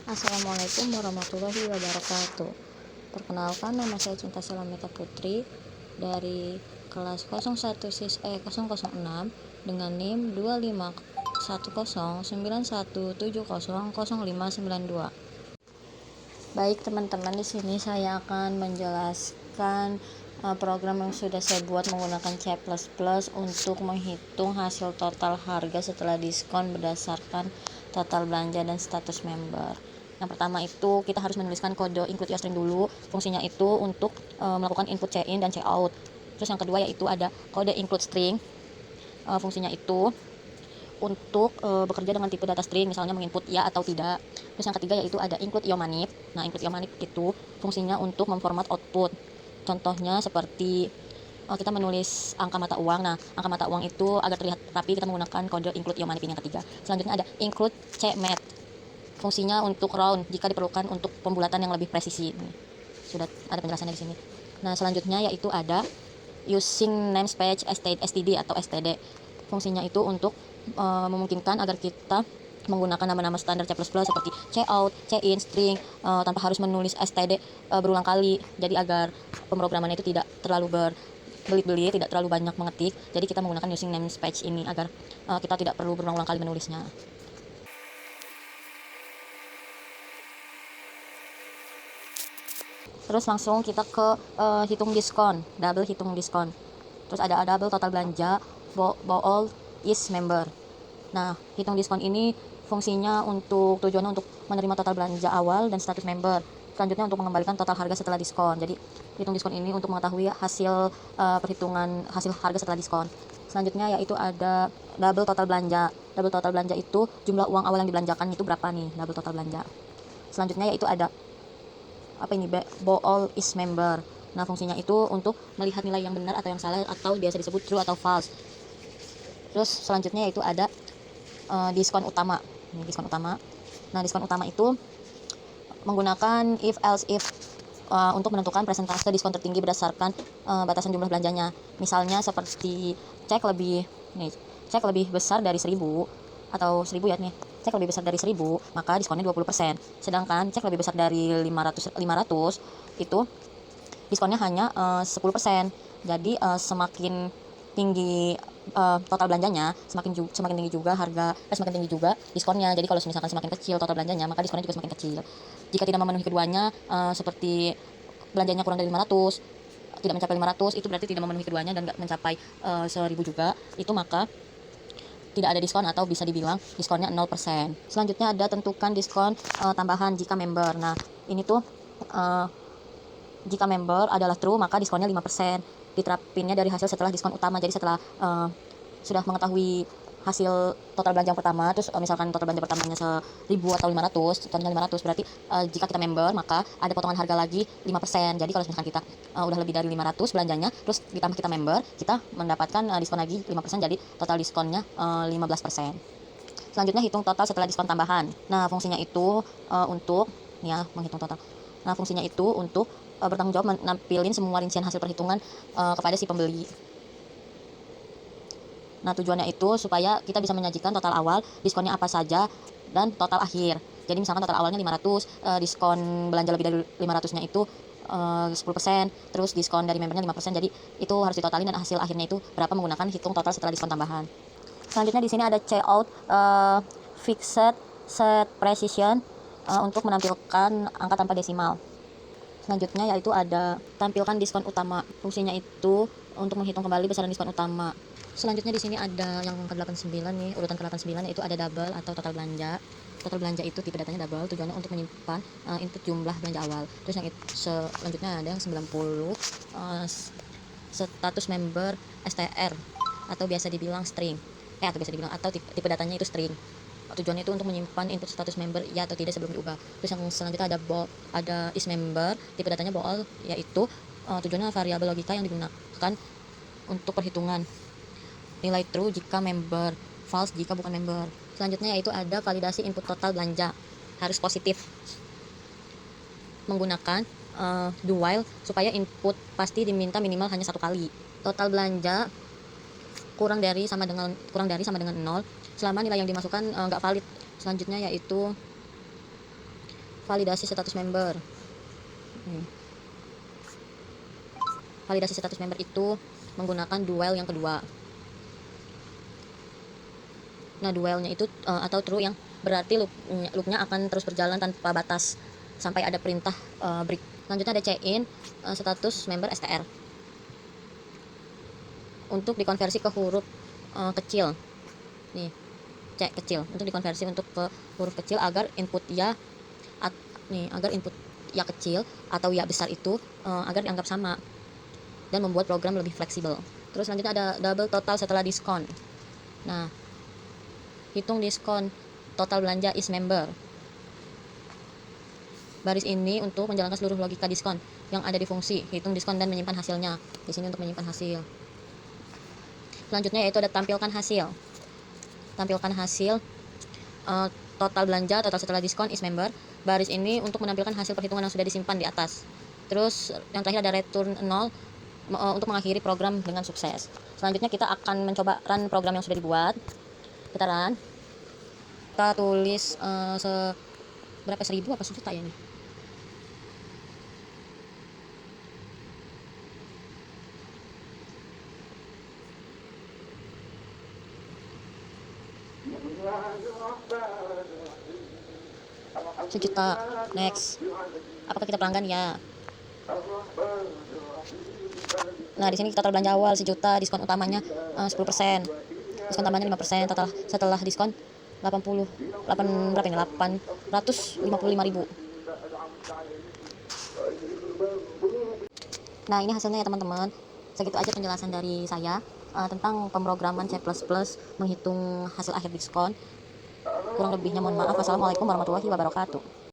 Assalamualaikum warahmatullahi wabarakatuh. Perkenalkan, nama saya Cinta Salameta Putri dari kelas 06 dengan NIM 251091700592. Baik teman-teman, di sini saya akan menjelaskan program yang sudah saya buat menggunakan C++ untuk menghitung hasil total harga setelah diskon berdasarkan total belanja dan status member. Yang pertama itu kita harus menuliskan kode include string dulu. Fungsinya itu untuk melakukan input C-in dan C-out. Terus yang kedua yaitu ada kode include string. Fungsinya itu untuk bekerja dengan tipe data string, misalnya menginput ya atau tidak. Terus yang ketiga yaitu ada include iomanip. Nah, include iomanip itu fungsinya untuk memformat output. Contohnya seperti kita menulis angka mata uang. Nah, angka mata uang itu agar terlihat rapi kita menggunakan kode include iomanip ini yang ketiga. Selanjutnya ada include cmat. Fungsinya untuk round jika diperlukan untuk pembulatan yang lebih presisi. Sudah ada penjelasannya di sini. Nah, selanjutnya yaitu ada using namespace std atau std. Fungsinya itu untuk memungkinkan agar kita menggunakan nama-nama standar C++ seperti cout, cin, string tanpa harus menulis std berulang kali. Jadi agar pemrogramannya itu tidak terlalu berbelit-belit, tidak terlalu banyak mengetik. Jadi kita menggunakan using namespace ini agar kita tidak perlu berulang-ulang kali menulisnya. Terus langsung kita ke hitung diskon, double hitung diskon. Terus ada double total belanja, all is member. Nah, hitung diskon ini fungsinya tujuannya untuk menerima total belanja awal dan status member. Selanjutnya untuk mengembalikan total harga setelah diskon. Jadi hitung diskon ini untuk mengetahui hasil perhitungan hasil harga setelah diskon. Selanjutnya yaitu ada double total belanja. Double total belanja itu jumlah uang awal yang dibelanjakan itu berapa nih, double total belanja. Selanjutnya yaitu ada all is member. Nah, fungsinya itu untuk melihat nilai yang benar atau yang salah atau biasa disebut true atau false. Terus selanjutnya yaitu ada diskon utama. Ini diskon utama. Nah, diskon utama itu menggunakan if else if untuk menentukan persentase diskon tertinggi berdasarkan batasan jumlah belanjanya. Misalnya seperti cek lebih besar dari 1000 atau 1000 ya nih. Cek lebih besar dari 1000, maka diskonnya 20%. Sedangkan cek lebih besar dari 500 itu diskonnya hanya 10%. Jadi semakin tinggi total belanjanya, semakin tinggi juga semakin tinggi juga diskonnya. Jadi kalau misalkan semakin kecil total belanjanya, maka diskonnya juga semakin kecil. Jika tidak memenuhi keduanya, seperti belanjanya kurang dari 500, tidak mencapai 500, itu berarti tidak memenuhi keduanya dan nggak mencapai 1000 juga, itu maka tidak ada diskon atau bisa dibilang diskonnya 0%. Selanjutnya ada tentukan diskon tambahan jika member. Nah, ini tuh jika member adalah true, maka diskonnya 5%. Diterapinnya dari hasil setelah diskon utama. Jadi setelah sudah mengetahui hasil total belanja yang pertama, terus misalkan total belanja pertamanya 1000 atau 500, totalnya 500, berarti jika kita member maka ada potongan harga lagi 5%. Jadi kalau misalkan kita udah lebih dari 500 belanjanya, terus ditambah kita member, kita mendapatkan diskon lagi 5%, jadi total diskonnya 15%. Selanjutnya hitung total setelah diskon tambahan. Nah, fungsinya itu untuk menghitung total. Nah, fungsinya itu untuk bertanggung jawab menampilin semua rincian hasil perhitungan kepada si pembeli. Nah, tujuannya itu supaya kita bisa menyajikan total awal, diskonnya apa saja, dan total akhir. Jadi misalkan total awalnya 500, diskon belanja lebih dari 500-nya itu 10%, terus diskon dari membernya 5%. Jadi itu harus ditotalin dan hasil akhirnya itu berapa menggunakan hitung total setelah diskon tambahan. Selanjutnya di sini ada cout fixed set precision untuk menampilkan angka tanpa desimal. Selanjutnya yaitu ada tampilkan diskon utama. Fungsinya itu untuk menghitung kembali besaran diskon utama. Selanjutnya di sini ada yang ke-89 nih, urutan ke-89 yaitu ada double atau total belanja. Total belanja itu tipe datanya double, tujuannya untuk menyimpan input jumlah belanja awal. Terus yang selanjutnya ada yang 90 status member str atau biasa dibilang string. Atau tipe datanya itu string. Tujuannya itu untuk menyimpan input status member ya atau tidak sebelum diubah. Terus yang selanjutnya ada is member, tipe datanya bool, yaitu tujuannya variabel logika yang digunakan untuk perhitungan. Nilai true jika member, false jika bukan member. Selanjutnya yaitu ada validasi input total belanja, harus positif. Menggunakan do while supaya input pasti diminta minimal hanya satu kali. Total belanja kurang dari sama dengan 0 selama nilai yang dimasukkan nggak valid. Selanjutnya yaitu validasi status member. Validasi status member itu menggunakan duel yang kedua. Nah, duelnya itu atau true yang berarti loopnya akan terus berjalan tanpa batas sampai ada perintah break. Selanjutnya ada chain status member str untuk dikonversi ke huruf kecil. Nih, C kecil untuk dikonversi untuk ke huruf kecil agar input ya kecil atau ya besar itu agar dianggap sama dan membuat program lebih fleksibel. Terus selanjutnya ada double total setelah diskon. Nah, hitung diskon total belanja is member. Baris ini untuk menjalankan seluruh logika diskon yang ada di fungsi hitung diskon dan menyimpan hasilnya. Di sini untuk menyimpan hasil. Selanjutnya yaitu ada tampilkan hasil. Tampilkan hasil total belanja total setelah diskon is member. Baris ini untuk menampilkan hasil perhitungan yang sudah disimpan di atas. Terus yang terakhir ada return 0 untuk mengakhiri program dengan sukses. Selanjutnya kita akan mencoba run program yang sudah dibuat. Kita run. Kita tulis berapa, 1000 apa 1 juta ya ini? Sejuta. Next. Apakah kita pelanggan? Ya. Nah, di sini total belanja awal 1 juta, diskon utamanya 10%. Diskon tambahannya 5%, total setelah diskon 855.000. Nah, ini hasilnya ya teman-teman. Segitu aja penjelasan dari saya tentang pemrograman C++ menghitung hasil akhir diskon. Kurang lebihnya mohon maaf. Wassalamualaikum warahmatullahi wabarakatuh.